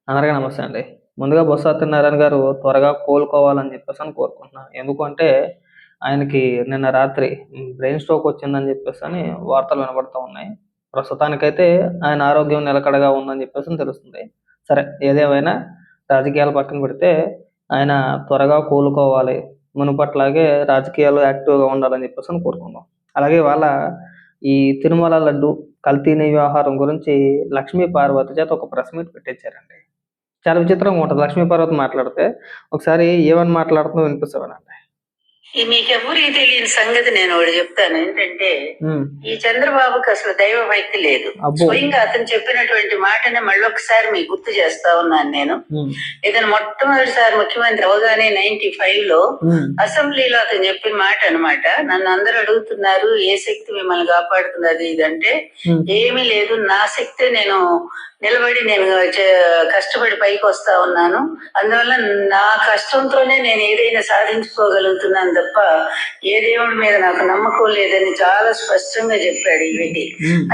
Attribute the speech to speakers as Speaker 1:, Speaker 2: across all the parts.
Speaker 1: అందరికీ నమస్తే అండి. ముందుగా బొత్స సత్యనారాయణ గారు త్వరగా కోలుకోవాలని చెప్పేసని కోరుకుంటున్నాను. ఎందుకంటే ఆయనకి నిన్న రాత్రి బ్రెయిన్ స్ట్రోక్ వచ్చిందని చెప్పేసని వార్తలు వినబడుతూ ఉన్నాయి. ప్రస్తుతానికైతే ఆయన ఆరోగ్యం నిలకడగా ఉందని చెప్పేసని తెలుస్తుంది. సరే ఏదేమైనా రాజకీయాలు పక్కన పెడితే ఆయన త్వరగా కోలుకోవాలి. మునుపట్లాగే రాజకీయాల్లో యాక్టివ్‌గా ఉండాలని చెప్పేసని కోరుకుందాం. అలాగే ఇవాళ ఈ తిరుమల లడ్డు కల్తీ వ్యవహారం గురించి లక్ష్మీ పార్వతి చేత ఒక ప్రెస్ మీట్ పెట్టించారండి. చాలా విచిత్రంగా ఉంటది. లక్ష్మీ పార్వతి మాట్లాడితే, ఒకసారి ఏమని మాట్లాడుతుందో వినిపిస్తా వినండి.
Speaker 2: మీకెవ్వరికి తెలియని సంగతి నేను ఒకటి చెప్తాను. ఏంటంటే ఈ చంద్రబాబుకి అసలు దైవ భక్తి లేదు. స్వయంగా అతను చెప్పినటువంటి మాటని మళ్ళొకసారి మీకు గుర్తు చేస్తా ఉన్నాను నేను. ఇతను మొట్టమొదటిసారి ముఖ్యమంత్రి అవగానే 95 లో అసెంబ్లీలో అతను చెప్పిన మాట అనమాట. నన్ను అందరూ అడుగుతున్నారు ఏ శక్తి మిమ్మల్ని కాపాడుతున్నది ఇదంటే ఏమీ లేదు, నా శక్తే నేను నిలబడి నేను కష్టపడి పైకి వస్తా ఉన్నాను. అందువల్ల నా కష్టంతోనే నేను ఏదైనా సాధించుకోగలుగుతున్నాను తప్ప ఏ దేవుడి మీద నాకు నమ్మకం లేదని చాలా స్పష్టంగా చెప్పాడు ఈ వ్యక్తి.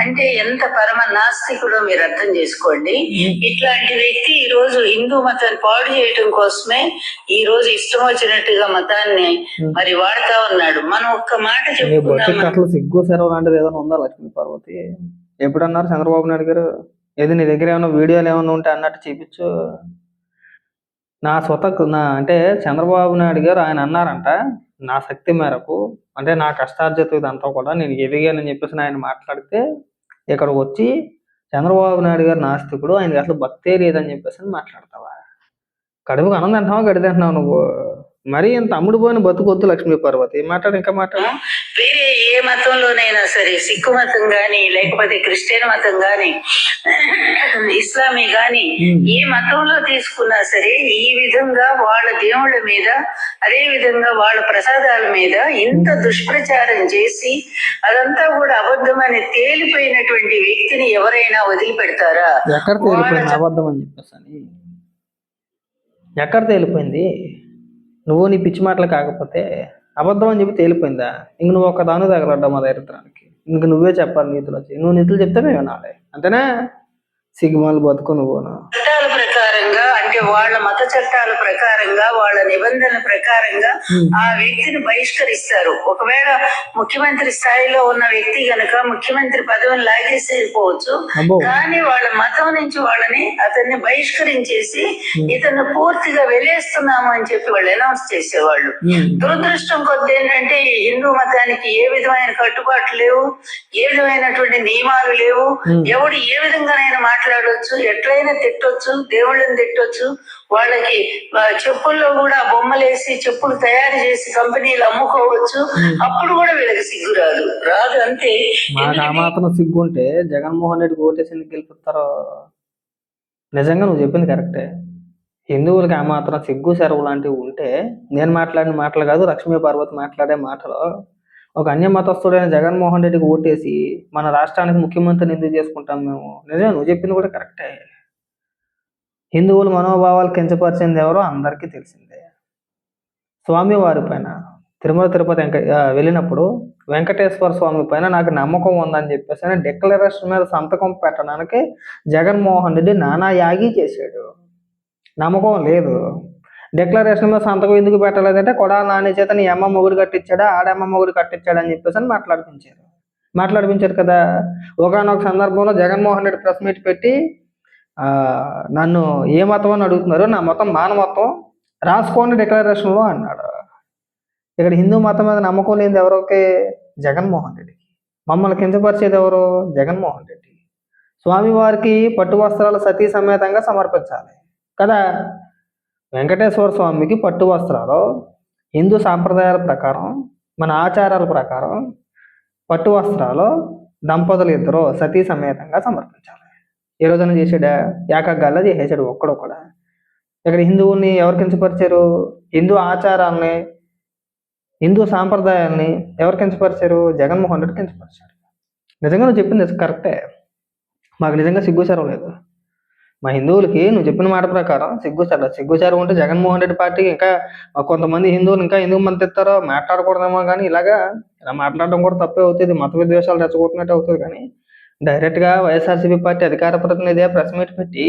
Speaker 2: అంటే ఎంత పరమ నాస్తికుడో మీరు అర్థం చేసుకోండి. ఇట్లాంటి వ్యక్తి ఈ రోజు హిందూ మతాన్ని పాడు చేయటం కోసమే ఈ రోజు ఇష్టం వచ్చినట్టుగా మతాన్ని మరి వాడుతా ఉన్నాడు. మనం ఒక్క మాట చెప్పుకున్నాం.
Speaker 1: సిగ్గు సెరవు లాంటిది ఏదైనా ఉందా లక్ష్మీ పార్వతి? ఎప్పుడన్నారు చంద్రబాబు నాయుడు గారు ఏది నీ దగ్గర ఏమైనా వీడియోలు ఏమైనా ఉంటే అన్నట్టు చూపించు. అంటే చంద్రబాబు నాయుడు గారు ఆయన అన్నారంట, నా శక్తి మేరకు అంటే నా కష్టార్జిత ఇదంతా కూడా నేను ఎదిగానని చెప్పేసి ఆయన మాట్లాడితే ఇక్కడికి వచ్చి చంద్రబాబు నాయుడు గారు నాస్తికుడు, ఆయనకి అసలు భక్తే లేదని చెప్పేసి మాట్లాడతావా? కడుపుకు అన్నం తింటున్నావా గడి తింటున్నావు నువ్వు? మరీ ఇంత అమ్ముడు పోయిన బతుకొద్దు లక్ష్మీ పార్వతి. మాట్లాడు, ఇంకా మాట్లాడు.
Speaker 2: వేరే ఏ మతంలోనైనా సరే, సిక్కు మతం గాని లేకపోతే క్రిస్టియన్ మతం గాని ఇస్లామీ గాని ఏ మతంలో తీసుకున్నా సరే ఈ విధంగా వాళ్ళ దేవుళ్ళ మీద అదే విధంగా వాళ్ళ ప్రసాదాల మీద ఇంత దుష్ప్రచారం చేసి అదంతా కూడా అబద్ధమని తేలిపోయినటువంటి వ్యక్తిని ఎవరైనా వదిలిపెడతారా?
Speaker 1: అబద్ధం అని చెప్పేసి ఎక్కడ తేలిపోయింది? నువ్వు నీ పిచ్చి మాటలు కాకపోతే అబద్ధం అని చెప్పి తేలిపోయిందా? ఇంక నువ్వు ఒక దాని తగలడ్డా మా దరిద్రానికి. ఇంక నువ్వే చెప్పాలి నీతులు వచ్చి. నువ్వు నీతులు చెప్తే మేము వినాలి అంతేనా? సిగ్గుమాలు బతుకు నువ్వు.
Speaker 2: చట్టాల ప్రకారంగా అంటే వాళ్ళ మత చట్టాల ప్రకారంగా వాళ్ళ నిబంధనల ప్రకారంగా ఆ వ్యక్తిని బహిష్కరిస్తారు. ఒకవేళ ముఖ్యమంత్రి స్థాయిలో ఉన్న వ్యక్తి గనక ముఖ్యమంత్రి పదవిని లాగేసేయకపోవచ్చు, కానీ వాళ్ళ మతం నుంచి వాళ్ళని అతన్ని బహిష్కరించేసి ఇతను పూర్తిగా వెలేస్తున్నాము అని చెప్పి వాళ్ళు అనౌన్స్ చేసేవాళ్ళు. దురదృష్టం కొద్ది ఏంటంటే ఈ హిందూ మతానికి ఏ విధమైన కట్టుబాట్లు లేవు, ఏ విధమైనటువంటి నియమాలు లేవు. ఎవడు ఏ విధంగానైనా మాట్లాడవచ్చు, ఎట్లయినా తిట్టొచ్చు, దేవుళ్ళని తిట్టొచ్చు. వాళ్ళకి చెప్పుల్లో కూడా బొమ్మలేసి చెప్పులు తయారు చేసి కంపెనీలు అమ్ముకోవచ్చు. అప్పుడు కూడా వీళ్ళకి సిగ్గు రాదు అంతే.
Speaker 1: ఆ మాత్రం సిగ్గు ఉంటే జగన్మోహన్ రెడ్డి ఓటేసి ఎందుకు గెలుపుతారో? నిజంగా నువ్వు చెప్పింది కరెక్టే. హిందువులకి ఆ మాత్రం సిగ్గు సెరవు లాంటివి ఉంటే, నేను మాట్లాడిన మాటలు కాదు, లక్ష్మీ పార్వతి మాట్లాడే మాటలు, ఒక అన్య మతస్థుడైన జగన్మోహన్ రెడ్డికి ఓటేసి మన రాష్ట్రానికి ముఖ్యమంత్రిని ఎందుకు చేసుకుంటాం మేము? నిజమే, నువ్వు చెప్పింది కూడా కరెక్టే. హిందువుల మనోభావాలు కించపరిచింది ఎవరో అందరికీ తెలిసిందే. స్వామివారి పైన తిరుమల తిరుపతి వెళ్ళినప్పుడు వెంకటేశ్వర స్వామి పైన నాకు నమ్మకం ఉందని చెప్పేసి డిక్లరేషన్ మీద సంతకం పెట్టడానికి జగన్మోహన్ రెడ్డి నానా యాగి చేశాడు. నమ్మకం లేదు. డిక్లరేషన్ మీద సంతకం ఎందుకు పెట్టలేదంటే కొడాల నాని చేత నీ అమ్మ మొగుడు కట్టించాడా, ఆడమ్మ మొగుడు కట్టించాడు అని చెప్పేసి మాట్లాడిపించారు కదా. ఒకనొక సందర్భంలో జగన్మోహన్ రెడ్డి ప్రెస్ మీట్ పెట్టి నన్ను ఏ మతం అని అడుగుతున్నారు, నా మతం మానవత్వం రాసుకోండి డిక్లరేషన్లో అన్నాడు. ఇక్కడ హిందూ మతం మీద నమ్మకం లేనిది ఎవరికి? జగన్మోహన్ రెడ్డికి. మమ్మల్ని కించపరిచేది ఎవరు? జగన్మోహన్ రెడ్డి. స్వామివారికి పట్టు వస్త్రాలు సతీ సమేతంగా సమర్పించాలి కదా. వెంకటేశ్వర స్వామికి పట్టు వస్త్రాలు హిందూ సాంప్రదాయాల ప్రకారం, మన ఆచారాల ప్రకారం పట్టు వస్త్రాలు దంపతులు ఇద్దరు సతీ సమేతంగా సమర్పించాలి. ఏ రోజున చేసాడా? ఏకగ్గాల్లో చేసేసాడు ఒక్కడొక్కడ. ఇక్కడ హిందువుల్ని ఎవరు కించపరిచారు? హిందూ ఆచారాలని, హిందూ సాంప్రదాయాల్ని ఎవరు కించపరిచారు? జగన్మోహన్ రెడ్డి కించపరిచాడు. నిజంగా నువ్వు చెప్పింది కరెక్టే. మాకు నిజంగా సిగ్గుచారం లేదు. మా హిందువులకి నువ్వు చెప్పిన మాట ప్రకారం సిగ్గుచారం ఉంటే జగన్మోహన్ రెడ్డి పార్టీకి ఇంకా కొంతమంది హిందువులు ఇంకా ఎందుకు మంది తెస్తారో మాట్లాడకూడదేమో. కానీ ఇలా మాట్లాడడం కూడా తప్పే అవుతుంది, మత విద్వేషాలు రెచ్చగొట్టినట్టు అవుతుంది. కానీ డైరెక్ట్గా వైఎస్ఆర్సీపీ పార్టీ అధికార ప్రతినిధి ప్రెస్ మీట్ పెట్టి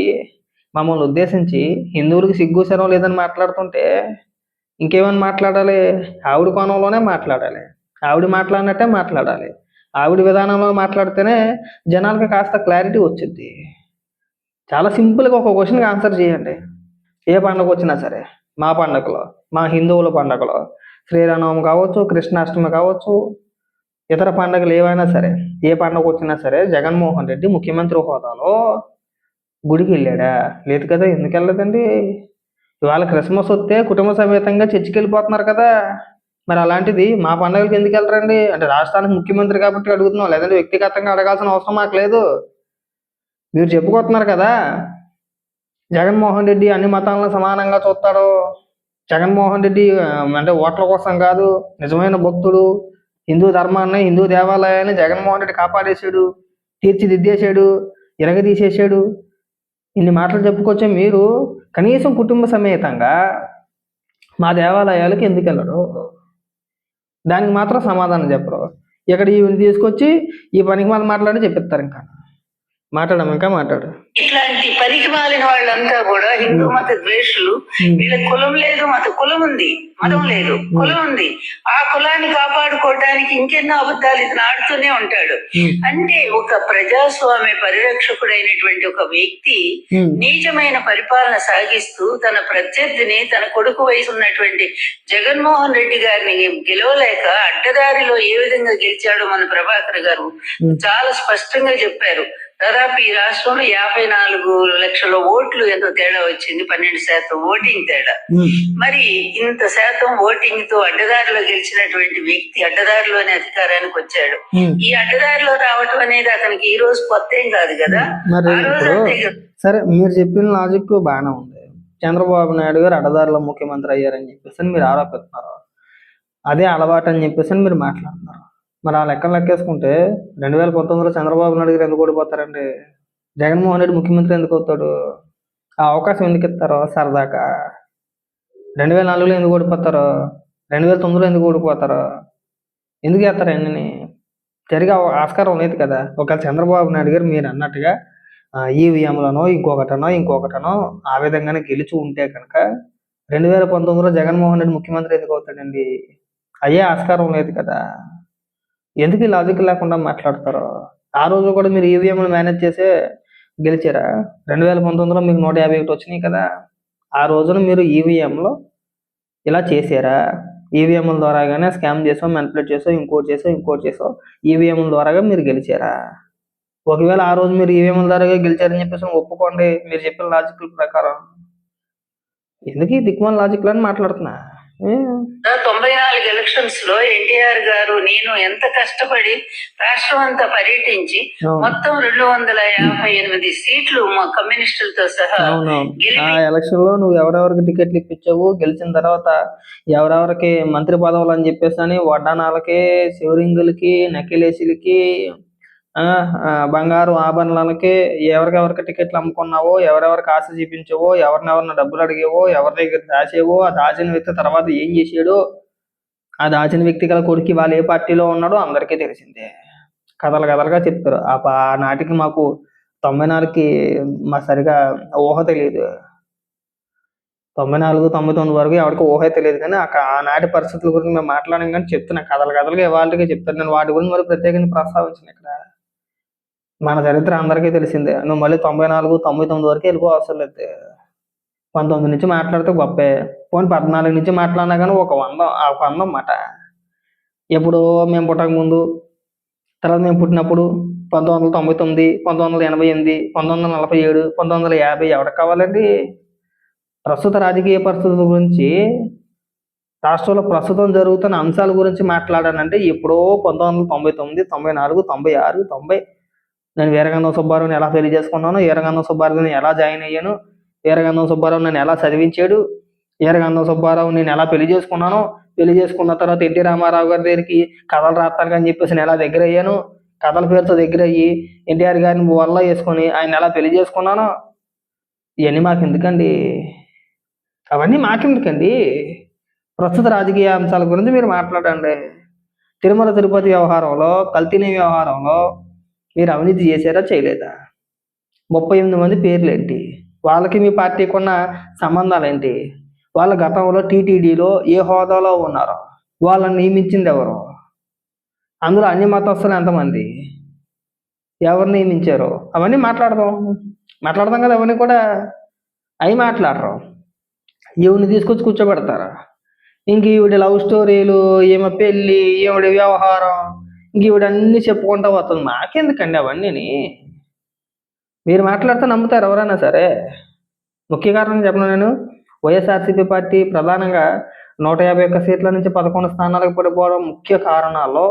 Speaker 1: మమ్మల్ని ఉద్దేశించి హిందువులకి సిగ్గు శరం లేదని మాట్లాడుతుంటే ఇంకేమని మాట్లాడాలి? ఆవిడ కోణంలోనే మాట్లాడాలి, ఆవిడ మాట్లాడినట్టే మాట్లాడాలి, ఆవిడ విధానంలో మాట్లాడితేనే జనాలకి కాస్త క్లారిటీ వచ్చింది. చాలా సింపుల్గా ఒక క్వశ్చన్కి ఆన్సర్ చేయండి. ఏ పండుగ వచ్చినా సరే, మా పండగలో, మా హిందువుల పండగలో, శ్రీరామనవమి కావచ్చు, కృష్ణాష్టమి కావచ్చు, ఇతర పండుగలు ఏవైనా సరే, ఏ పండుగ వచ్చినా సరే జగన్మోహన్ రెడ్డి ముఖ్యమంత్రి హోదాలో గుడికి వెళ్ళాడా? లేదు కదా. ఎందుకు వెళ్ళలేదండి? ఇవాళ క్రిస్మస్ వస్తే కుటుంబ సమేతంగా చర్చికి వెళ్ళిపోతున్నారు కదా. మరి అలాంటిది మా పండుగలకి ఎందుకు వెళ్ళరండి? అంటే రాష్ట్రానికి ముఖ్యమంత్రి కాబట్టి అడుగుతున్నాం, లేదంటే వ్యక్తిగతంగా అడగాల్సిన అవసరం మాకు లేదు. మీరు చెప్పుకుంటున్నారు కదా జగన్మోహన్ రెడ్డి అన్ని మతాలను సమానంగా చూస్తాడు, జగన్మోహన్ రెడ్డి అంటే ఓట్ల కోసం కాదు, నిజమైన భక్తుడు, హిందూ ధర్మాన్ని, హిందూ దేవాలయాన్ని జగన్మోహన్ రెడ్డి కాపాడేశాడు, తీర్చిదిద్దేశాడు, ఇరగదీసేశాడు. ఇన్ని మాటలు చెప్పుకొచ్చే మీరు కనీసం కుటుంబ సమేతంగా మా దేవాలయాలకు ఎందుకు వెళ్ళరు? దానికి మాత్రం సమాధానం చెప్పరు. ఇక్కడ ఈవిని తీసుకొచ్చి ఈ పనికి మాట్లాడి చెప్పిస్తారు. ఇంకా మాట్లాడు.
Speaker 2: ఇట్లాంటి పనికి మాలిన వాళ్ళంతా కూడా హిందూ మత ద్వేషులు. వీళ్ళ కులం లేదు, కులం ఉంది, మతం లేదు, కులం ఉంది. ఆ కులాన్ని కాపాడుకోవడానికి ఇంకెన్నో అబద్ధాలు ఇతను ఆడుతూనే ఉంటాడు. అంటే ఒక ప్రజాస్వామ్య పరిరక్షకుడైనటువంటి ఒక వ్యక్తి నీచమైన పరిపాలన సాగిస్తూ తన ప్రత్యర్థిని, తన కొడుకు వయసు ఉన్నటువంటి జగన్మోహన్ రెడ్డి గారిని గెలవలేక అడ్డదారిలో ఏ విధంగా గెలిచాడో మన ప్రభాకర్ గారు చాలా స్పష్టంగా చెప్పారు. దాదాపు ఈ రాష్ట్రంలో 54 లక్షల ఓట్లు ఎంతో తేడా వచ్చింది, 12% ఓటింగ్ తేడా. మరి ఇంత శాతం ఓటింగ్ తో అడ్డదారిలో గెలిచినటువంటి వ్యక్తి అడ్డదారిలోనే అధికారానికి వచ్చాడు. ఈ అడ్డదారిలో రావటం అనేది అతనికి ఈ రోజు కొత్త ఏం కాదు కదా.
Speaker 1: సరే, మీరు చెప్పిన లాజిక్ బాగానే ఉంది. చంద్రబాబు నాయుడు గారు అడ్డదారిలో ముఖ్యమంత్రి అయ్యారని చెప్పేసి మీరు ఆరోపిస్తున్నారు, అదే అలవాటు అని చెప్పేసి మీరు మాట్లాడుతున్నారు. మరి ఆ లెక్కలు లెక్కేసుకుంటే 2019లో చంద్రబాబు నాయుడు గారు ఎందుకు ఓడిపోతారండి? జగన్మోహన్ రెడ్డి ముఖ్యమంత్రి ఎందుకు అవుతాడు? ఆ అవకాశం ఎందుకు ఇస్తారో సరదాకా? 2004లో ఎందుకు ఓడిపోతారో, 2009లో ఎందుకు ఓడిపోతారో, ఎందుకు చేస్తారు అన్నీ? జరిగే ఆస్కారం లేదు కదా. ఒకవేళ చంద్రబాబు నాయుడు గారు మీరు అన్నట్టుగా ఈవీఎంలనో ఇంకొకటనో ఆ విధంగానే గెలిచి ఉంటే కనుక 2019లో జగన్మోహన్ రెడ్డి ముఖ్యమంత్రి ఎందుకు అవుతాడండి? అయ్యే ఆస్కారం లేదు కదా. ఎందుకు ఈ లాజిక్ లేకుండా మాట్లాడతారు? ఆ రోజు కూడా మీరు ఈవీఎంలు మేనేజ్ చేసే గెలిచారా? 2019లో మీకు 151 వచ్చినాయి కదా. ఆ రోజున మీరు ఈవీఎంలో ఇలా చేశారా? ఈవీఎంల ద్వారాగానే స్కామ్ చేసాం, మ్యానిపులేట్ చేసాం, ఇంకోటి చేసాం, ఈవీఎంల ద్వారాగా మీరు గెలిచారా? ఒకవేళ ఆ రోజు మీరు ఈవీఎంల ద్వారా గెలిచారని చెప్పేసి ఒప్పుకోండి మీరు చెప్పిన లాజిక్ ప్రకారం. ఎందుకు ఈ దిక్కుమాల లాజిక్ అని మాట్లాడుతున్నా.
Speaker 2: 94 ఎలక్షన్స్ లో ఎన్టీఆర్ గారు నేను ఎంత కష్టపడి రాష్ట్రం అంతా పర్యటించి మొత్తం 258 సీట్లు మా కమ్యూనిస్టులతో సహా
Speaker 1: ఆ ఎలక్షన్ లో నువ్వు ఎవరెవరికి టికెట్లు ఇప్పించావు, గెలిచిన తర్వాత ఎవరెవరికి మంత్రి పదవులు అని చెప్పేసి అని వడ్డానాలకి, శివరింగులకి, నకిలేసులకి, బంగారు ఆభరణాలకి ఎవరికెవరికి టికెట్లు అమ్ముకున్నావో, ఎవరెవరికి ఆశ చూపించావో, ఎవరినెవరిని డబ్బులు అడిగేవో, ఎవరి దగ్గర దాచేవో, ఆ దాచిన వ్యక్తి తర్వాత ఏం చేసాడో, ఆ దాచిన వ్యక్తి గల కొడుకు వాళ్ళు ఏ పార్టీలో ఉన్నాడో అందరికీ తెలిసిందే. కథలుగా చెప్తారు. ఆ నాటికి మాకు 94కి మా సరిగా ఊహ తెలియదు. 94, 99 వరకు ఎవరికి ఊహే తెలియదు. కానీ ఆనాటి పరిస్థితుల గురించి మేము మాట్లాడాం, కానీ చెప్తున్నా కథలుగా ఇవాళకి చెప్తాను. నేను వాటి గురించి మరి ప్రత్యేకంగా ప్రస్తావించాను. ఇక్కడ మన చరిత్ర అందరికీ తెలిసిందే. నువ్వు మళ్ళీ 94, 99 వరకు వెళ్ళిపో అవసరం లేదు. 19 నుంచి మాట్లాడితే గొప్పే. పోనీ 14 నుంచి మాట్లాడినా కానీ ఒక 100 అన్నమాట. ఎప్పుడో మేము పుట్టక ముందు, తర్వాత మేము పుట్టినప్పుడు 1999, 1988, 1947, 1950 ఎవరికి కావాలండి? ప్రస్తుత రాజకీయ పరిస్థితుల గురించి, రాష్ట్రంలో ప్రస్తుతం జరుగుతున్న అంశాల గురించి మాట్లాడానంటే ఎప్పుడో 1999, 94, 96, 90 నేను వీరగంధం సుబ్బారావుని ఎలా పెళ్లి చేసుకున్నాను, వీరగంధం సుబ్బారావుని ఎలా జాయిన్ అయ్యాను, వీరగంధం సుబ్బారావు నన్ను ఎలా చదివించాడు, వీరగంధం సుబ్బారావు నేను ఎలా పెళ్లి చేసుకున్నాను, పెళ్లి చేసుకున్న తర్వాత ఎన్టీ రామారావు గారి దగ్గరికి కథలు రాస్తాను అని చెప్పేసి నేను ఎలా దగ్గర అయ్యాను, కథల పేరుతో దగ్గర అయ్యి ఎన్టీఆర్ గారిని వల్ల వేసుకొని ఆయన ఎలా పెళ్లి చేసుకున్నాను, ఇవన్నీ మాకు ఎందుకండి? అవన్నీ మాకెందుకండి? ప్రస్తుత రాజకీయ అంశాల గురించి మీరు మాట్లాడండి. తిరుమల తిరుపతి వ్యవహారంలో, కల్తీని వ్యవహారంలో మీరు అవినీతి చేశారా చేయలేదా? 38 మంది పేర్లు ఏంటి? వాళ్ళకి మీ పార్టీకి ఉన్న సంబంధాలు ఏంటి? వాళ్ళ గతంలో టీటీడీలో ఏ హోదాలో ఉన్నారో, వాళ్ళని నియమించింది ఎవరు? అందులో అన్ని మతస్థులు ఎంతమంది? ఎవరు నియమించారు? అవన్నీ మాట్లాడదాం కదా. అవన్నీ కూడా అవి మాట్లాడరు. ఈవిని తీసుకొచ్చి కూర్చోబెడతారు. ఇంక ఈవిడ లవ్ స్టోరీలు, ఈమె పెళ్ళి, ఈవిడ వ్యవహారం, ఇంక ఈవిడ అన్నీ చెప్పుకుంటూ వస్తుంది. మాకెందుకండి అవన్నీని? మీరు మాట్లాడితే నమ్ముతారు ఎవరైనా సరే. ముఖ్య కారణం చెప్పను నేను. వైఎస్ఆర్సీపీ పార్టీ ప్రధానంగా 151 సీట్ల నుంచి 11 స్థానాలకు పడిపోవడం ముఖ్య కారణాల్లో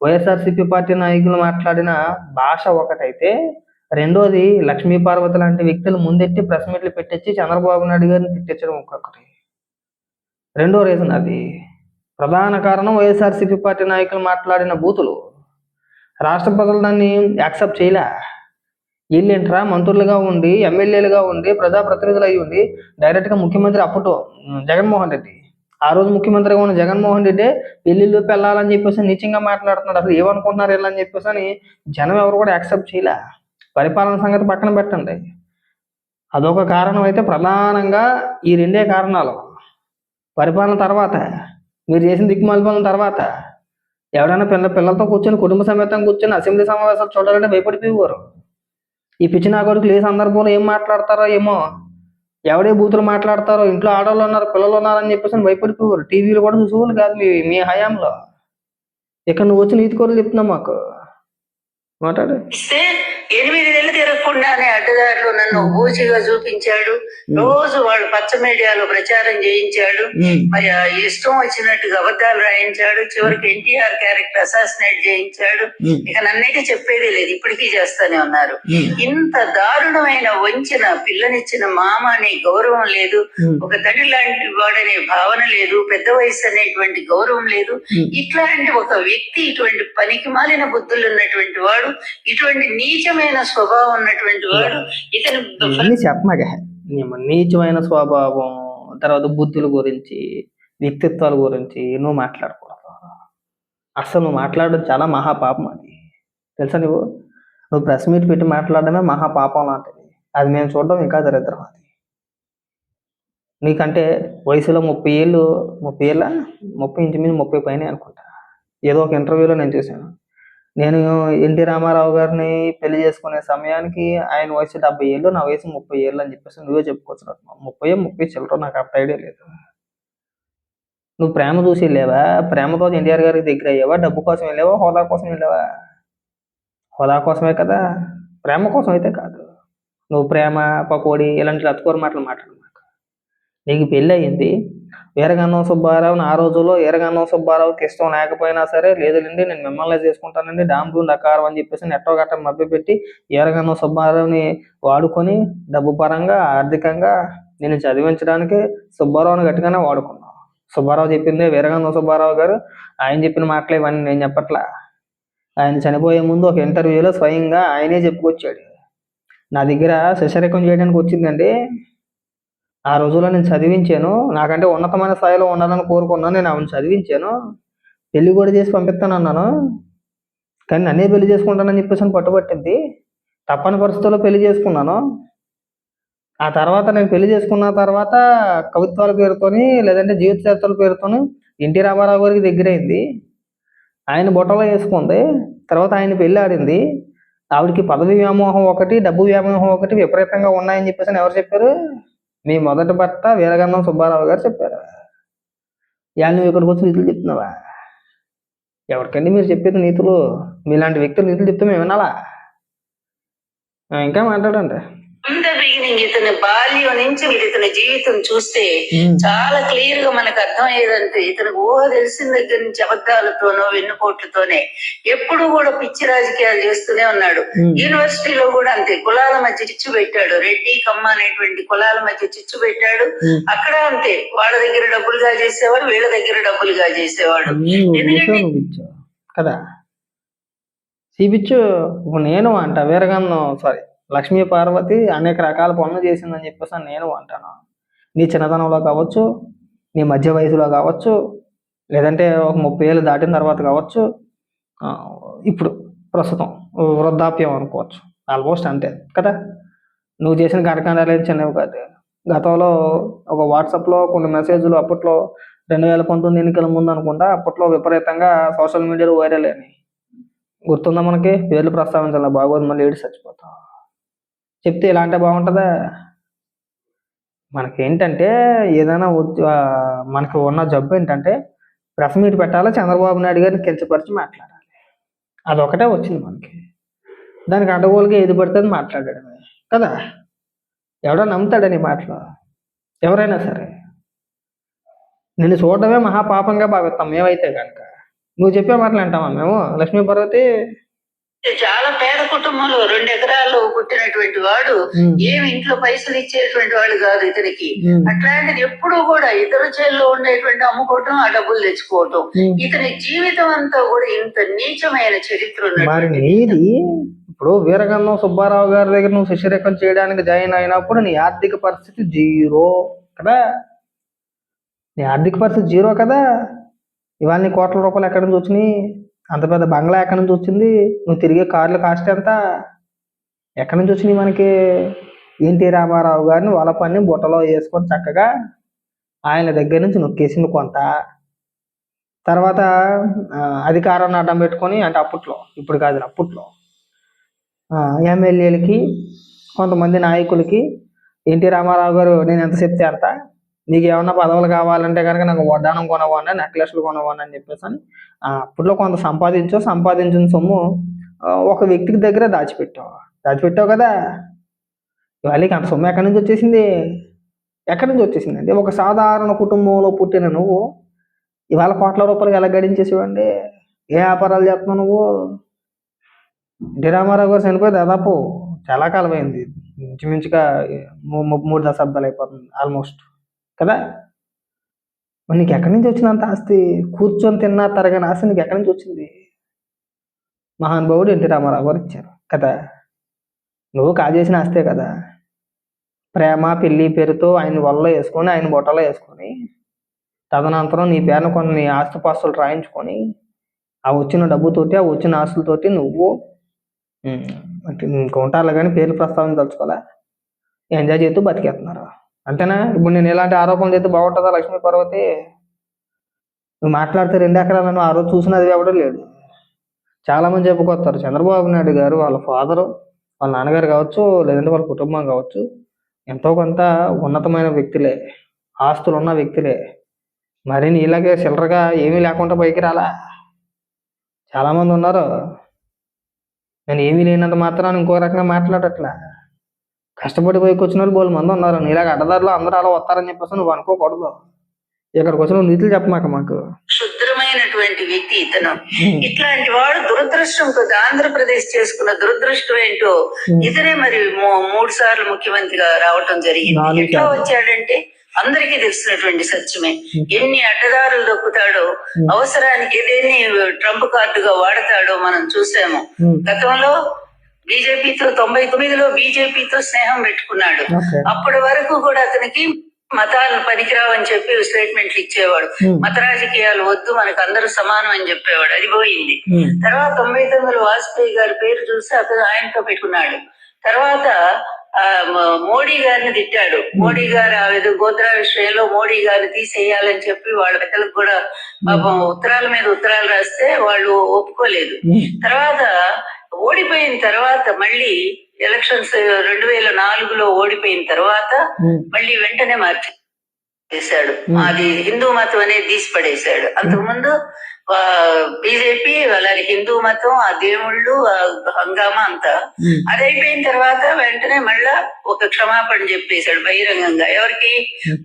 Speaker 1: వైఎస్ఆర్సీపీ పార్టీ నాయకులు మాట్లాడిన భాష ఒకటైతే, రెండోది లక్ష్మీ పార్వతి లాంటి వ్యక్తులు ముందెట్టి ప్రెస్ మీట్లు పెట్టించి చంద్రబాబు నాయుడు గారిని తిట్టించడం ఒక్కొక్కటి. రెండో రీజన్ అది. ప్రధాన కారణం వైఎస్ఆర్సీపీ పార్టీ నాయకులు మాట్లాడిన బూతులు. రాష్ట్ర ప్రజలు దాన్ని యాక్సెప్ట్ చేయలే. వీళ్ళేంట్రా మంత్రులుగా ఉండి, ఎమ్మెల్యేలుగా ఉండి, ప్రజాప్రతినిధులు అయ్యి ఉండి డైరెక్ట్గా ముఖ్యమంత్రి అప్పట్లో జగన్మోహన్ రెడ్డి, ఆ రోజు ముఖ్యమంత్రిగా ఉన్న జగన్మోహన్ రెడ్డి పెళ్ళిళ్ళు పెళ్ళాలని చెప్పేసి నీచంగా మాట్లాడుతున్నాడు. అసలు ఏమనుకుంటున్నారు వీళ్ళని చెప్పేసి అని జనం ఎవరు కూడా యాక్సెప్ట్ చేయలే. పరిపాలన సంగతి పక్కన పెట్టండి, అదొక కారణం అయితే ప్రధానంగా ఈ రెండే కారణాలు. పరిపాలన తర్వాత, మీరు చేసిన దిక్కుమాలిపాలన తర్వాత ఎవరైనా పిల్లలతో కూర్చొని కుటుంబ సమేతంగా కూర్చొని అసెంబ్లీ సమావేశాలు చూడాలంటే భయపడిపోయేవారు. ఈ పిచ్చి నా కొడుకులు ఏ సందర్భంలో ఏం మాట్లాడతారో ఏమో, ఎవడే బూతులు మాట్లాడతారో, ఇంట్లో ఆడవాళ్ళు ఉన్నారు, పిల్లలు ఉన్నారని చెప్పేసి భయపడిపోయేవారు. టీవీలు కూడా చూసేవాళ్ళు కాదు మీ హయాంలో. ఇక్కడ నువ్వు వచ్చి నీతి కోరలు చెప్తున్నావు మాకు. మాట్లాడు.
Speaker 2: 8 నెలలు తిరగకుండానే అడ్డదారులు నన్ను బూచిగా చూపించాడు. రోజు వాళ్ళు పచ్చ మీడియాలో ప్రచారం చేయించాడు. మరి ఇష్టం వచ్చినట్టుగా అబద్ధాలు రాయించాడు. చివరికి ఎన్టీఆర్ క్యారెక్టర్ అసాసినేట్ చేయించాడు. ఇక నన్నైతే చెప్పేదే లేదు, ఇప్పటికీ చేస్తానే ఉన్నారు. ఇంత దారుణమైన వంచిన, పిల్లనిచ్చిన మామ అనే గౌరవం లేదు, ఒక తండ్రి లాంటి వాడనే భావన లేదు, పెద్ద వయసు అనేటువంటి గౌరవం లేదు. ఇట్లాంటి ఒక వ్యక్తి, ఇటువంటి పనికి మాలిన బుద్ధులు ఉన్నటువంటి వాడు, ఇటువంటి నీచమైన స్వభావం ఉన్నటువంటి వాడు, ఇతను
Speaker 1: చెప్పమాగా నీచమైన స్వభావం, తర్వాత బుద్ధుల గురించి, వ్యక్తిత్వాల గురించి నువ్వు మాట్లాడకూడదు. అసలు నువ్వు మాట్లాడడం చాలా మహాపాపం. అది తెలుసా? నువ్వు ప్రెస్ మీట్ పెట్టి మాట్లాడడమే మహాపాపం లాంటిది. అది మేము చూడడం ఇంకా దరిద్రం. అది నీకంటే వయసులో 30 ఏళ్ళు, 30 ఇంచుమించు 30 పైన అనుకుంటా. ఏదో ఒక ఇంటర్వ్యూలో నేను చూశాను. నేను ఎన్టీ రామారావు గారిని పెళ్లి చేసుకునే సమయానికి ఆయన వయసు 70 ఏళ్ళు, నా వయసు 30 ఏళ్ళు అని చెప్పేసి నువ్వే చెప్పుకోవచ్చు. 30 చిల్లర, నాకు అంత ఐడియా లేదు. నువ్వు ప్రేమ చూసి వెళ్ళావా? ప్రేమతో ఎన్టీఆర్ గారికి దగ్గర అయ్యావా? డబ్బు కోసం వెళ్ళావా? హోదా కోసం వెళ్ళావా? హోదా కోసమే కదా, ప్రేమ కోసం అయితే కాదు. నువ్వు ప్రేమ, పకోడి ఇలాంటి అతుకోరు మాటలు మాట్లాడమాక. నీకు పెళ్ళి అయ్యింది. వీరగన్నం సుబ్బారావుని ఆ రోజుల్లో వీరగన్నం సుబ్బారావుకి ఇష్టం లేకపోయినా సరే, లేదులేండి నేను మిమ్మల్ని చేసుకుంటానండి, డాంబు డకారం అని చెప్పేసి నెట్టో గట్ట మభ్యపెట్టి వీరగన్నం సుబ్బారావుని వాడుకొని డబ్బు పరంగా, ఆర్థికంగా నేను చదివించడానికి సుబ్బారావుని గట్టిగానే వాడుకున్నావు. సుబ్బారావు చెప్పిందే వీరగన్నం సుబ్బారావు గారు, ఆయన చెప్పిన మాటలు ఇవన్నీ నేను చెప్పట్లా. ఆయన చనిపోయే ముందు ఒక ఇంటర్వ్యూలో స్వయంగా ఆయనే చెప్పుకొచ్చాడు, నా దగ్గర శిష్యరికం చేయడానికి వచ్చిందండి, ఆ రోజుల్లో నేను చదివించాను, నాకంటే ఉన్నతమైన స్థాయిలో ఉండాలని కోరుకున్నాను, నేను ఆమెను చదివించాను, పెళ్లి కూడా చేసి పంపిస్తాను అన్నాను, కానీ నన్నే పెళ్లి చేసుకుంటానని చెప్పేసి పట్టుబట్టింది. తప్పని పరిస్థితుల్లో పెళ్లి చేసుకున్నాను. ఆ తర్వాత నేను పెళ్లి చేసుకున్న తర్వాత కవిత్వాల పేరుతోని, లేదంటే జీవిత చరిత్రల పేరుతోని ఎన్టీ రామారావు గారికి దగ్గరైంది. ఆయన బుట్టలో వేసుకుంది. తర్వాత ఆయన పెళ్లి ఆడింది. ఆవిడకి పదవి వ్యామోహం ఒకటి, డబ్బు వ్యామోహం ఒకటి విపరీతంగా ఉన్నాయని చెప్పేసి ఎవరు చెప్పారు? మీ మొదటి భర్త వీరగన్నం సుబ్బారావు గారు చెప్పారు. ఇవాళ నువ్వు ఇక్కడికి వచ్చి నీతులు చెప్తున్నావా? ఎవరికండి మీరు చెప్పేది నీతులు? మీలాంటి వ్యక్తులు నీతులు చెప్తే మేము వినాలా? ఇంకా మాట్లాడండి.
Speaker 2: ఇతని బాల్యం నుంచి మీరు ఇతని జీవితం చూస్తే చాలా క్లియర్ గా మనకు అర్థమయ్యేదంటే, ఇతనికి ఊహ తెలిసిన దగ్గర నుంచి అబద్ధాలతోనో వెన్నుపోట్లతోనే ఎప్పుడు కూడా పిచ్చి రాజకీయాలు చేస్తూనే ఉన్నాడు. యూనివర్సిటీలో కూడా అంతే, కులాల మధ్య చిచ్చు పెట్టాడు. రెడ్డి, కమ్మ అనేటువంటి కులాల మధ్య చిచ్చు పెట్టాడు. అక్కడ అంతే, వాళ్ళ దగ్గర డబ్బులుగా చేసేవాడు, వీళ్ళ దగ్గర డబ్బులుగా చేసేవాడు.
Speaker 1: కదా చూపించు. నేను అంట వీరగన్నం లక్ష్మీ పార్వతి అనేక రకాల పనులు చేసిందని చెప్పేసి నేను అంటాను. నీ చిన్నతనంలో కావచ్చు, నీ మధ్య వయసులో కావచ్చు, లేదంటే ఒక 30 ఏళ్ళు దాటిన తర్వాత కావచ్చు, ఇప్పుడు ప్రస్తుతం వృద్ధాప్యం అనుకోవచ్చు, ఆల్మోస్ట్ అంతే కదా. నువ్వు చేసిన కార్యక్రమాలు ఏం చిన్నవి కాదు. గతంలో ఒక వాట్సాప్లో కొన్ని మెసేజ్లు అప్పట్లో 2019 ఎన్నికల ముందు అనుకుంటా అప్పట్లో విపరీతంగా సోషల్ మీడియాలో వైరల్ అయినాయి. గుర్తుందా మనకి? పేర్లు ప్రస్తావించాలి, బాగోదు మళ్ళీ ఏడు చచ్చిపోతాం. చెప్తే ఇలా అంటే బాగుంటుందా? మనకేంటంటే ఏదైనా మనకు ఉన్న జబ్బు ఏంటంటే ప్రెస్ మీట్ పెట్టాలి, చంద్రబాబు నాయుడు గారిని కించపరిచి మాట్లాడాలి. అదొకటే వచ్చింది మనకి. దానికి అడ్డగోలుగా ఏది పడితే అది మాట్లాడడమే కదా. ఎవడో నమ్ముతాడా నీ మాటలు? ఎవరైనా సరే నిన్ను చూడడమే మహాపాపంగా భావిస్తాం మేమైతే కనుక. నువ్వు చెప్పే మాటలు అంటామా మేము? లక్ష్మీ పార్వతి
Speaker 2: చాలా పేద కుటుంబంలో 2 ఎకరాలు పుట్టినటువంటి వాడు ఏమి ఇంట్లో పైసలు ఇచ్చేటువంటి వాడు కాదు ఇతనికి. అట్లాంటిది ఎప్పుడు కూడా ఇతర చేల్లో ఉండేటువంటి అమ్ముకోవటం, ఆ డబ్బులు తెచ్చుకోవటం, ఇతని జీవితం అంతా కూడా ఇంత నీచమైన చరిత్ర
Speaker 1: మరి నీది. ఇప్పుడు వీరగంధం సుబ్బారావు గారి దగ్గర నువ్వు శిష్యరేఖం చేయడానికి జాయిన్ అయినప్పుడు నీ ఆర్థిక పరిస్థితి జీరో కదా. నీ ఆర్థిక పరిస్థితి జీరో కదా. ఇవాళ నీ కోట్ల రూపాయలు ఎక్కడి నుంచి వచ్చినాయి? అంత పెద్ద బంగ్లా ఎక్కడి నుంచి వచ్చింది? నువ్వు తిరిగే కార్ల కాస్ట్ ఎంత? ఎక్కడి నుంచి వచ్చినాయి మనకి? ఎన్టీ రామారావు గారిని వాళ్ళ పని బుట్టలో వేసుకొని చక్కగా ఆయన దగ్గర నుంచి నొక్కేసింది కొంత. తర్వాత అధికారాన్ని అడ్డం పెట్టుకొని, అంటే అప్పట్లో, ఇప్పుడు కాదు అప్పట్లో, ఎమ్మెల్యేలకి కొంతమంది నాయకులకి ఎన్టీ రామారావు గారు నేను ఎంత చెప్తే అంత, నీకు ఏమన్నా పదవులు కావాలంటే కనుక నాకు వడ్డానం కొనవ్వండి, నెక్లెస్లు కొనవ్వండి అని చెప్పేసి అని అప్పట్లో కొంత సంపాదించిన సొమ్ము ఒక వ్యక్తికి దగ్గర దాచిపెట్టావు కదా. వాళ్ళకి అంత సొమ్ము ఎక్కడి నుంచి వచ్చేసింది? అంటే ఒక సాధారణ కుటుంబంలో పుట్టిన నువ్వు ఇవాళ కోట్ల రూపాయలు ఎలా గడించేసేవండి? ఏ వ్యాపారాలు చేస్తున్నావు నువ్వు? ఎన్టీ రామారావు గారు చనిపోయి దాదాపు చాలా కాలం అయింది, ఇంచుమించుగా 3 దశాబ్దాలు అయిపోతుంది ఆల్మోస్ట్ కదా. మరి నీకు ఎక్కడి నుంచి వచ్చినంత ఆస్తి? కూర్చొని తిన్నా తరగని ఆస్తి నీకు ఎక్కడి నుంచి వచ్చింది? మహానుభావుడు ఎన్టీ రామారావు గారు ఇచ్చారు కదా. నువ్వు కాజేసిన ఆస్తే కదా. ప్రేమ పెళ్లి పేరుతో ఆయన వల్ల వేసుకొని, ఆయన బొట్టలో వేసుకొని, తదనంతరం నీ పేరున కొన్ని ఆస్తుపాస్తులు రాయించుకొని, ఆ వచ్చిన డబ్బుతోటి, ఆ వచ్చిన ఆస్తులతోటి నువ్వు ఇంకా ఉంటారు కానీ పేర్లు ప్రస్తావించదలుచుకోలే, ఎంజాయ్ చేస్తూ బతికేస్తున్నారు అంతేనా. ఇప్పుడు నేను ఇలాంటి ఆరోపణలు చేస్తే బాగుంటుందా లక్ష్మీ పార్వతి? నువ్వు మాట్లాడితే 2 ఎకరాలను ఆ రోజు చూసినది ఎవడో లేడు. చాలా మంది చెప్పుకొస్తారు చంద్రబాబు నాయుడు గారు వాళ్ళ ఫాదరు, వాళ్ళ నాన్నగారు కావచ్చు, లేదంటే వాళ్ళ కుటుంబం కావచ్చు, ఎంతో కొంత ఉన్నతమైన వ్యక్తులే, ఆస్తులు ఉన్న వ్యక్తులే. మరి నీలాగే చిల్లరగా ఏమీ లేకుండా పైకి రాలా. చాలా మంది ఉన్నారు. నేను ఏమీ లేనంత మాత్రాన్ని ఇంకో రకంగా మాట్లాడట్లా. కష్టపడి పైకి వచ్చిన వాళ్ళు బోలు మంది ఉన్నారు. నీలాగా అడ్డదారిలో అందరూ అలా వస్తారని చెప్పేసి నువ్వు అనుకోకూడదు. ఇక్కడికి వచ్చిన నీతులు చెప్పమాక మాకు.
Speaker 2: శుద్రమైనటువంటి వ్యక్తి ఇతను. ఇట్లాంటి వాడు దురదృష్టం కొద్ది ఆంధ్రప్రదేశ్ చేసుకున్న దురదృష్టం ఏంటో, ఇతనే మరి 3 సార్లు ముఖ్యమంత్రిగా రావటం జరిగింది. ఎట్లా వచ్చాడంటే అందరికీ తెలిసినటువంటి సత్యమే. ఎన్ని అడ్డదారులు దొక్కుతాడో, అవసరానికి ఏదేని ట్రంప్ కార్డుగా వాడతాడో మనం చూసాము. గతంలో బీజేపీతో 99లో బీజేపీతో స్నేహం పెట్టుకున్నాడు. అప్పటి వరకు కూడా అతనికి మతాలను పనికిరావని చెప్పి స్టేట్మెంట్లు ఇచ్చేవాడు. మత రాజకీయాలు వద్దు, మనకు అందరూ సమానం అని చెప్పేవాడు. అది పోయింది. తర్వాత 99లో వాజ్పేయి గారి పేరు చూసి అతను ఆయనతో పెట్టుకున్నాడు. తర్వాత మోడీ గారిని తిట్టాడు. మోడీ గారు గోత్రా విషయంలో మోడీ గారిని తీసేయాలని చెప్పి వాళ్ళ పెద్దలకు కూడా పాపం ఉత్తరాల మీద ఉత్తరాలు రాస్తే వాళ్ళు ఒప్పుకోలేదు. తర్వాత ఓడిపోయిన తర్వాత మళ్ళీ ఎలక్షన్స్ 2004లో ఓడిపోయిన తర్వాత మళ్ళీ వెంటనే మార్చేశాడు. అది హిందూ మతం అనేది తీసి పడేశాడు. అంతకుముందు బీజేపీ అలాగే హిందూ మతం, ఆ దేవుళ్ళు, హంగామా అంతా. అది అయిపోయిన తర్వాత వెంటనే మళ్ళా ఒక క్షమాపణ చెప్పేశాడు బహిరంగంగా. ఎవరికి?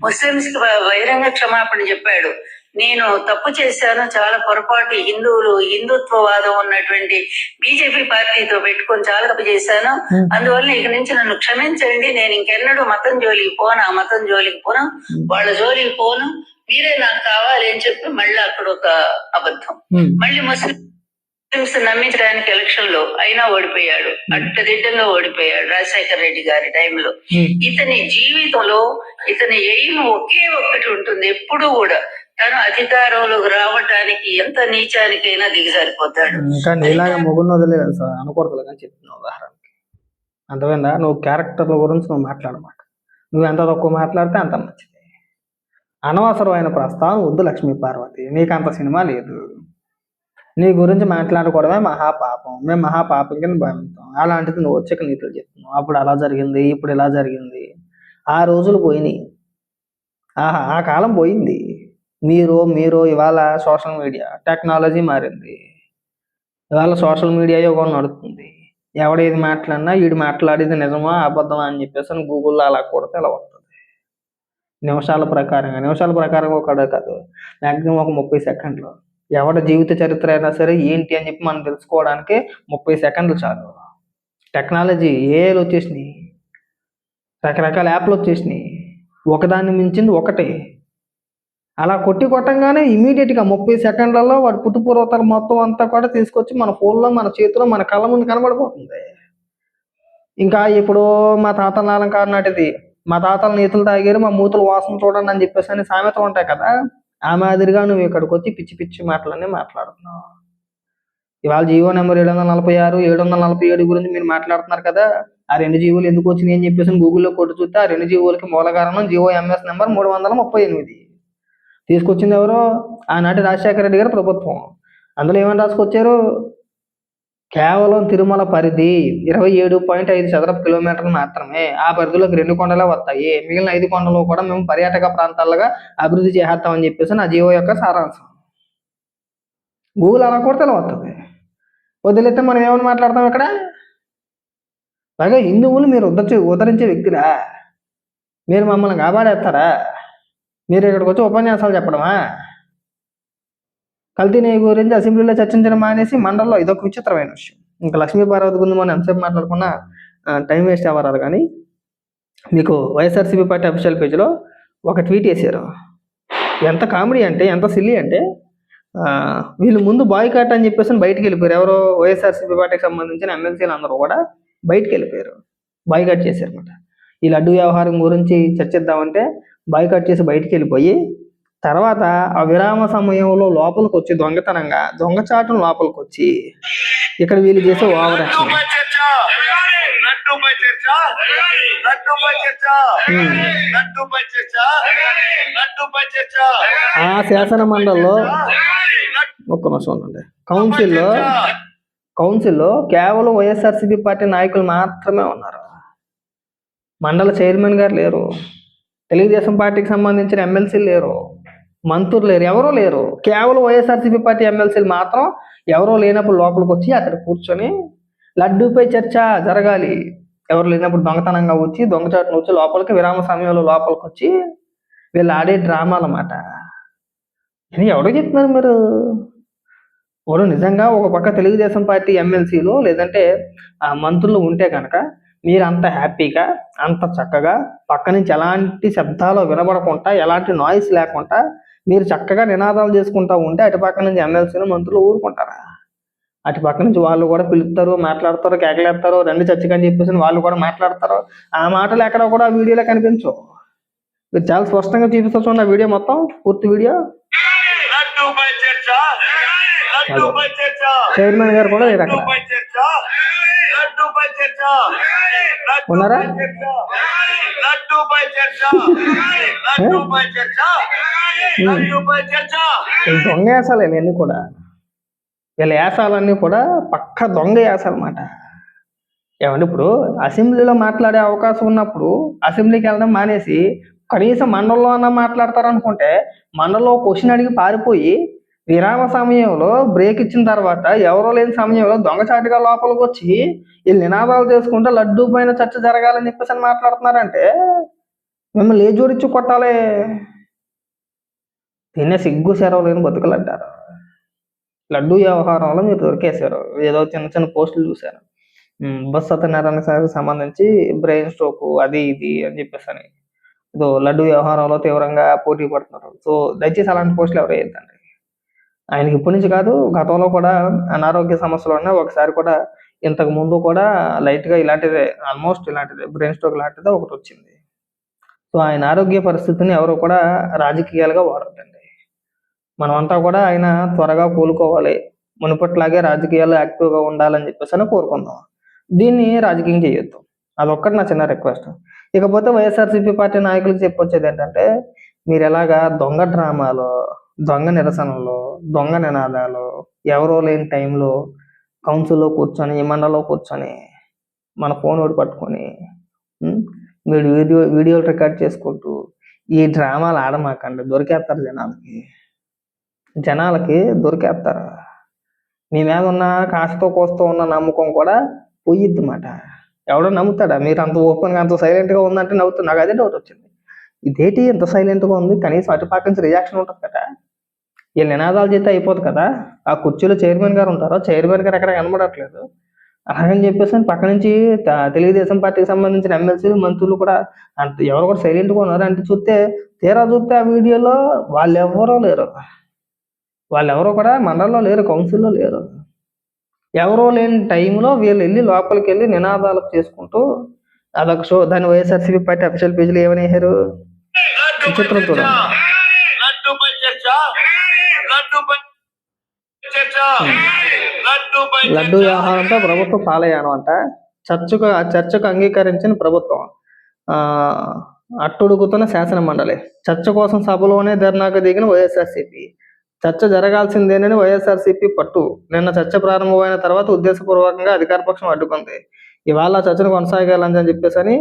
Speaker 2: ముస్లింస్ కి బహిరంగ క్షమాపణ చెప్పాడు. నేను తప్పు చేశాను, చాలా పొరపాటు, హిందుత్వవాదం ఉన్నటువంటి బీజేపీ పార్టీతో పెట్టుకొని చాలా తప్పు చేశాను, అందువల్ల ఇక నుంచి నన్ను క్షమించండి, నేను ఇంకెన్నడూ మతం జోలికి పోను, ఆ మతం జోలికి పోను, వాళ్ళ జోలికి పోను, మీరే నాకు కావాలి అని చెప్పి మళ్ళీ అక్కడ ఒక అబద్ధం. మళ్ళీ ముస్లింస్ నమ్మించడానికి ఎలక్షన్ లో అయినా ఓడిపోయాడు. అట్టదిడ్డంగా ఓడిపోయాడు రాజశేఖర రెడ్డి గారి టైంలో. ఇతని జీవితంలో ఇతని ఎయిమ్ ఒకే ఒక్కటి ఉంటుంది, ఎప్పుడు కూడా తను అధికారంలోకి రావడానికి ఎంత నీచానికైనా దిగజారిపోతాడు.
Speaker 1: ఇంకా నీలాగా మొగుడిని వదిలేదు సార్ అనకూడదు కానీ చెప్తున్నా ఉదాహరణకి. అర్థమైందా? నువ్వు క్యారెక్టర్ల గురించి నువ్వు మాట్లాడమాట. నువ్వు ఎంత తక్కువ మాట్లాడితే అంత మంచిది. అనవసరమైన ప్రస్తావన వద్దు లక్ష్మీ పార్వతి. నీకంత సినిమా లేదు. నీ గురించి మాట్లాడుకోవడమే మహాపాపం. మేము మహాపాపం కింద భావిస్తాం. అలాంటిది నువ్వు వచ్చాక నీతులు చెప్తున్నావు. అప్పుడు అలా జరిగింది, ఇప్పుడు ఇలా జరిగింది. ఆ రోజులు పోయినాయి. ఆహా, ఆ కాలం పోయింది. మీరు ఇవాళ సోషల్ మీడియా టెక్నాలజీ మారింది. ఇవాళ సోషల్ మీడియా యుగం నడుస్తుంది. ఎవడేది మాట్లాడినా వీడు మాట్లాడేది నిజమా అబద్ధమా అని చెప్పేసి గూగుల్లో అలా కొడితే అలా వస్తుంది. నిమిషాల ప్రకారంగా ఒకటే కాదు, మ్యాక్సిమం ఒక 30 సెకండ్లు. ఎవడి జీవిత చరిత్ర అయినా సరే ఏంటి అని చెప్పి మనం తెలుసుకోవడానికి 30 సెకండ్లు చాలు. టెక్నాలజీ ఏఐలు వచ్చేసినాయి, రకరకాల యాప్లు వచ్చేసినాయి, ఒకదాన్ని మించింది ఒకటి. అలా కొట్టంగానే ఇమీడియట్గా 30 సెకండ్లలో వాడి పుట్టుపూర్వతలు మొత్తం అంతా కూడా తీసుకొచ్చి మన ఫోన్లో, మన చేతిలో, మన కళ్ళ ముందు కనబడిపోతుంది. ఇంకా ఇప్పుడు మా తాతల నాన్నకారు నాటిది, మా తాతల నీతులు తాగారు మా మూతులు వాసన చూడండి అని చెప్పేసి అని సామెతలు ఉంటాయి కదా, ఆ మాదిరిగా నువ్వు ఇక్కడికి వచ్చి పిచ్చి పిచ్చి మాటలన్నీ మాట్లాడుతున్నావు. ఇవాళ జీవో నెంబర్ 746, 747 గురించి మీరు మాట్లాడుతున్నారు కదా. ఆ 2 జీవోలు ఎందుకు వచ్చినాయి అని చెప్పేసి గూగుల్లో కొట్టి చూస్తే ఆ 2 జీవోలకి మూల కారణం జీవో ఎంఎస్ నెంబర్ 338. తీసుకొచ్చింది ఎవరో? ఆనాటి రాజశేఖర రెడ్డి గారి ప్రభుత్వం. అందులో ఏమని రాసుకొచ్చారు? కేవలం తిరుమల పరిధి 27.5 చదరపు కిలోమీటర్లు మాత్రమే. ఆ పరిధిలోకి 2 కొండలే వస్తాయి. మిగిలిన 5 కొండలు కూడా మేము పర్యాటక ప్రాంతాలుగా అభివృద్ధి చేస్తామని చెప్పేసి నా జీవో యొక్క సారాంశం. గూగుల్ అలా కొడితే అలా వస్తుంది. వదిలేస్తే మనం ఏమని మాట్లాడతాం ఇక్కడ? పైగా హిందువులు మీరు ఉద్ధరించే వ్యక్తిరా? మీరు మమ్మల్ని కాపాడేస్తారా? మీరు ఇక్కడికి వచ్చి ఉపన్యాసాలు చెప్పడమా? కల్తీ నెయ్యి గురించి అసెంబ్లీలో చర్చించడం మానేసి మండలిలో ఇదొక విచిత్రమైన విషయం. ఇంకా లక్ష్మీ పార్వతి గురించి మనం ఎంతసేపు మాట్లాడుకున్నా టైం వేస్ట్ అవ్వరాదు. కానీ మీకు వైఎస్ఆర్సీపీ పార్టీ అఫీషియల్ పేజ్లో ఒక ట్వీట్ వేసారు. ఎంత కామెడీ అంటే, ఎంత సిల్లీ అంటే, వీళ్ళు ముందు బాయ్కాట్ అని చెప్పేసి బయటికి వెళ్ళిపోయారు. ఎవరో వైఎస్ఆర్సీపీ పార్టీకి సంబంధించిన ఎమ్మెల్సీలు అందరూ కూడా బయటికి వెళ్ళిపోయారు, బాయ్కాట్ చేశారనమాట. ఈ లడ్డు వ్యవహారం గురించి చర్చిద్దామంటే బాయ్కాట్ చేసి బయటికి వెళ్ళిపోయి, తర్వాత ఆ విరామ సమయంలో లోపలికి వచ్చి దొంగచాటును లోపలికి వచ్చి ఇక్కడ వీళ్ళు చేసే ఓవర్ యాక్షన్. ఆ శాసన మండలిలో ఒక్క నిమిషం ఉండండి. కౌన్సిల్లో కేవలం వైఎస్ఆర్సీపీ పార్టీ నాయకులు మాత్రమే ఉన్నారు. మండల చైర్మన్ గారు లేరు, తెలుగుదేశం పార్టీకి సంబంధించిన ఎమ్మెల్సీలు లేరు, మంత్రులు లేరు, ఎవరూ లేరు. కేవలం వైఎస్ఆర్సీపీ పార్టీ ఎమ్మెల్సీలు మాత్రం ఎవరో లేనప్పుడు లోపలికి వచ్చి అక్కడ కూర్చొని లడ్డూపై చర్చ జరగాలి. ఎవరు లేనప్పుడు దొంగతనంగా వచ్చి దొంగచాటును వచ్చి లోపలికి విరామ సమయంలో లోపలికి వచ్చి వీళ్ళు ఆడే డ్రామాలు అన్నమాట. ఇది ఎవడో చెప్తున్నారు మీరు? ఎవరు నిజంగా ఒక పక్క తెలుగుదేశం పార్టీ ఎమ్మెల్సీలు లేదంటే మంత్రులు ఉంటే కనుక మీరు అంత హ్యాపీగా, అంత చక్కగా పక్క నుంచి ఎలాంటి శబ్దాలు వినబడకుండా, ఎలాంటి నాయిస్ లేకుండా మీరు చక్కగా నినాదాలు చేసుకుంటూ ఉంటే అటు పక్క నుంచి ఎమ్మెల్సీలు, మంత్రులు ఊరుకుంటారా? అటు పక్క నుంచి వాళ్ళు కూడా పిలుస్తారు, మాట్లాడతారు, కేకలేస్తారు, రెండు చర్చగా అని చెప్పేసి వాళ్ళు కూడా మాట్లాడతారు. ఆ మాటలు ఎక్కడ కూడా వీడియోలో కనిపించవు. మీరు చాలా స్పష్టంగా చూపిస్తూ చూడండి ఆ వీడియో మొత్తం, పూర్తి వీడియో. చైర్మన్ గారు కూడా లేరు అక్కడ. ఉన్నారా? దొంగ యాసాలు ఇవన్నీ కూడా, వీళ్ళ యాసాలన్నీ కూడా పక్క దొంగ యాసాలు అన్నమాట. ఏమంటే ఇప్పుడు అసెంబ్లీలో మాట్లాడే అవకాశం ఉన్నప్పుడు అసెంబ్లీకి వెళ్ళడం మానేసి కనీసం మండలంలో అన్నా మాట్లాడతారనుకుంటే మండలంలో క్వశ్చన్ అడిగి పారిపోయి విరామ సమయంలో బ్రేక్ ఇచ్చిన తర్వాత ఎవరో లేని సమయంలో దొంగచాటుగా లోపలికి వచ్చి వీళ్ళు నినాదాలు చేసుకుంటే లడ్డూ పైన చర్చ జరగాలని చెప్పేసి అని మాట్లాడుతున్నారంటే మిమ్మల్ని ఏ జోడించి కొట్టాలి? తినే సిగ్గు సెరవు లేని బతుకులు అంటారు. లడ్డూ వ్యవహారంలో మీరు దొరికేశారు. ఏదో చిన్న చిన్న పోస్టులు చూశాను, బస్ సత్యనారాయణ సంబంధించి బ్రెయిన్ స్ట్రోక్ అది ఇది అని చెప్పేసి అని ఇదో లడ్డు వ్యవహారంలో తీవ్రంగా పోటీ పడుతున్నారు. సో దయచేసి అలాంటి పోస్టులు ఎవరు వేయద్దండి. ఆయనకి ఇప్పటి నుంచి కాదు, గతంలో కూడా అనారోగ్య సమస్యలు ఉన్నాయి. ఒకసారి కూడా ఇంతకు ముందు కూడా లైట్గా ఇలాంటిదే, ఆల్మోస్ట్ ఇలాంటిదే బ్రెయిన్ స్ట్రోక్ లాంటిదే ఒకటి వచ్చింది. సో ఆయన ఆరోగ్య పరిస్థితిని ఎవరు కూడా రాజకీయాలుగా వాడొద్దండి. మనమంతా కూడా ఆయన త్వరగా కోలుకోవాలి, మునుపట్లాగే రాజకీయాల్లో యాక్టివ్గా ఉండాలని చెప్పేసి అని కోరుకుందాం. దీన్ని రాజకీయం చేయొద్దు. అదొక్కటి నా చిన్న రిక్వెస్ట్. ఇకపోతే వైఎస్ఆర్సీపీ పార్టీ నాయకులకు చెప్పొచ్చేది ఏంటంటే, మీరు ఎలాగా దొంగ డ్రామాలు, దొంగ నిరసనలు, దొంగ నినాదాలు, ఎవరో లేని టైంలో కౌన్సిల్లో కూర్చొని, మండలిలో కూర్చొని, మన ఫోన్ ఒకటి పట్టుకొని మీరు వీడియోలు రికార్డ్ చేసుకుంటూ ఈ డ్రామాలు ఆడమాకండి. దొరికేస్తారు జనాలకి దొరికేస్తారు. మీ మీద ఉన్న కాస్తో కోస్తో ఉన్న నమ్మకం కూడా పోయిద్ది మాట. ఎవడో నమ్ముతాడా? మీరు అంత ఓపెన్గా అంత సైలెంట్గా ఉందంటే నవ్వుతుంది. నాకు అదే డౌట్ వచ్చింది. ఇదేంటి ఇంత సైలెంట్గా ఉంది? కనీసం అటుపక్క నుంచి రియాక్షన్ ఉంటుంది కదా. ఈ నినాదాలు చేస్తే అయిపోదు కదా. ఆ కుర్చీలో చైర్మన్ గారు ఉంటారో, చైర్మన్ గారు ఎక్కడ కనబడట్లేదు. అలాగని చెప్పేసి పక్క నుంచి తెలుగుదేశం పార్టీకి సంబంధించిన ఎమ్మెల్సీలు, మంత్రులు కూడా అంత ఎవరు కూడా సైలెంట్గా ఉన్నారు అంటే తీరా చూస్తే ఆ వీడియోలో వాళ్ళెవరూ లేరు. వాళ్ళెవరో కూడా మండలంలో లేరు, కౌన్సిల్లో లేరు. ఎవరో లేని టైంలో వీళ్ళు వెళ్ళి లోపలికి వెళ్ళి నినాదాలు చేసుకుంటూ అదొక షో. దాన్ని వైఎస్ఆర్సీపీ పార్టీ అఫీషియల్ పేజీలో ఏమని వేశారు? చిత్రం చూడండి. లడ్డు వ్యవహారంతో ప్రభుత్వం పాలయానం అంట. చర్చకు అంగీకరించిన ప్రభుత్వం, అట్టుడుగుతున్న శాసన మండలి. చర్చ కోసం సభలోనే ధర్నాకు దిగిన వైఎస్ఆర్సీపీ. చర్చ జరగాల్సిందేనని వైఎస్ఆర్సీపీ పట్టు. నిన్న చర్చ ప్రారంభమైన తర్వాత ఉద్దేశపూర్వకంగా అధికారపక్షం అడ్డుకుంది. ఇవాళ చర్చను కొనసాగాలని చెప్పేసి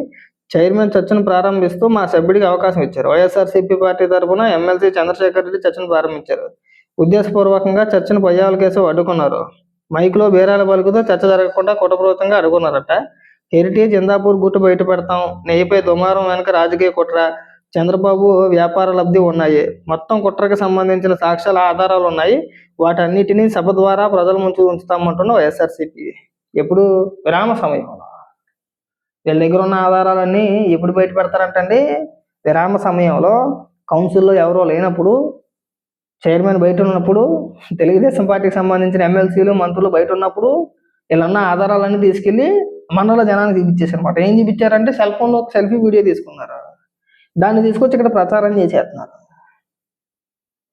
Speaker 1: చైర్మన్ చర్చను ప్రారంభిస్తూ మా సభ్యుడికి అవకాశం ఇచ్చారు. వైఎస్ఆర్సీపీ పార్టీ తరఫున ఎమ్మెల్సీ చంద్రశేఖర్ రెడ్డి చర్చను ప్రారంభించారు. ఉద్దేశపూర్వకంగా చర్చను పయ్యావుల కేసు అడ్డుకున్నారు. మైక్లో బేరాల పలుకుతూ చర్చ జరగకుండా కుట్రపూరితంగా అడ్డుకున్నారట. హెరిటేజ్ ఇందాపూర్ గుట్టు బయట పెడతాం, నెయ్యిపై దుమారం వెనక రాజకీయ కుట్ర, చంద్రబాబు వ్యాపార లబ్ధి ఉన్నాయి, మొత్తం కుట్రకు సంబంధించిన సాక్ష్యాల ఆధారాలు ఉన్నాయి, వాటన్నిటినీ సభ ద్వారా ప్రజల ముందు ఉంచుతామంటున్న వైఎస్ఆర్సీపీ. ఎప్పుడు? విరామ సమయంలో. వీళ్ళ దగ్గర ఉన్న ఆధారాలన్నీ ఎప్పుడు బయట పెడతారంటండి? విరామ సమయంలో, కౌన్సిల్లో ఎవరో లేనప్పుడు, చైర్మన్ బయట ఉన్నప్పుడు, తెలుగుదేశం పార్టీకి సంబంధించిన ఎమ్మెల్సీలు, మంత్రులు బయట ఉన్నప్పుడు వీళ్ళన్న ఆధారాలన్నీ తీసుకెళ్లి మండల జనానికి చూపించేసారు అనమాట. ఏం చూపించారంటే సెల్ ఫోన్లో ఒక సెల్ఫీ వీడియో తీసుకున్నారు. దాన్ని తీసుకొచ్చి ఇక్కడ ప్రచారం చేసేస్తున్నారు.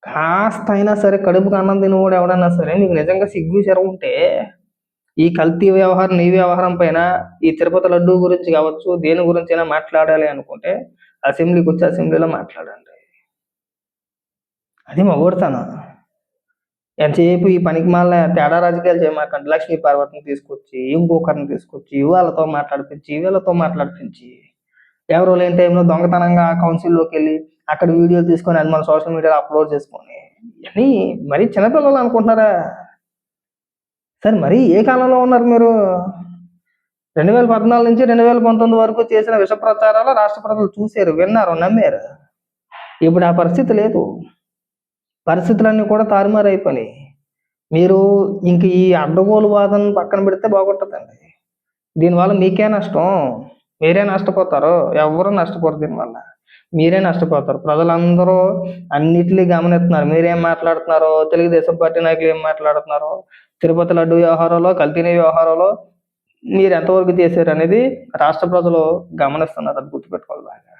Speaker 1: కాస్త అయినా సరే కడుపుకు అన్నం తినవాడు ఎవడన్నా సరే నీకు నిజంగా సిగ్గు చెరవ ఉంటే ఈ కల్తీ వ్యవహారం, నీ వ్యవహారం పైన, ఈ తిరుపతి లడ్డు గురించి కావచ్చు, దేని గురించి అయినా మాట్లాడాలి అనుకుంటే అసెంబ్లీకి వచ్చి అసెంబ్లీలో మాట్లాడండి. అది మగోడతాను. ఎంతసేపు ఈ పనికి మళ్ళీ తేడా రాజకీయాలు చేయమాకండి. లక్ష్మీ పార్వతిని తీసుకొచ్చి, ఇంకొకరిని తీసుకొచ్చి, వాళ్ళతో మాట్లాడిపించి, వీళ్ళతో మాట్లాడిపించి, ఎవరో లేని టైంలో దొంగతనంగా కౌన్సిల్లోకి వెళ్ళి అక్కడ వీడియోలు తీసుకొని అది మన సోషల్ మీడియాలో అప్లోడ్ చేసుకొని, ఇవన్నీ మరీ చిన్నపిల్లలు అనుకుంటున్నారా? సరే మరీ ఏ కాలంలో ఉన్నారు మీరు? 2014 నుంచి 2019 వరకు చేసిన విష ప్రచారాలు రాష్ట్ర ప్రజలు చూశారు, విన్నారు, నమ్మారు. ఇప్పుడు ఆ పరిస్థితి లేదు. పరిస్థితులన్నీ కూడా తారుమారు అయిపోయినాయి. మీరు ఇంక ఈ అడ్డగోలు వాదన పక్కన పెడితే బాగుంటుందండి. దీనివల్ల మీకే నష్టం, మీరే నష్టపోతారు. ఎవరు నష్టపోరు దీనివల్ల, మీరే నష్టపోతారు. ప్రజలందరూ అన్నిటినీ గమనిస్తున్నారు. మీరేం మాట్లాడుతున్నారో, తెలుగుదేశం పార్టీ నాయకులు ఏం మాట్లాడుతున్నారో, తిరుపతి లడ్డు వ్యవహారంలో, కల్తీని వ్యవహారంలో మీరు ఎంతవరకు చేశారు అనేది రాష్ట్ర ప్రజలు గమనిస్తున్నారు. అది గుర్తుపెట్టుకోవాలి బాగా.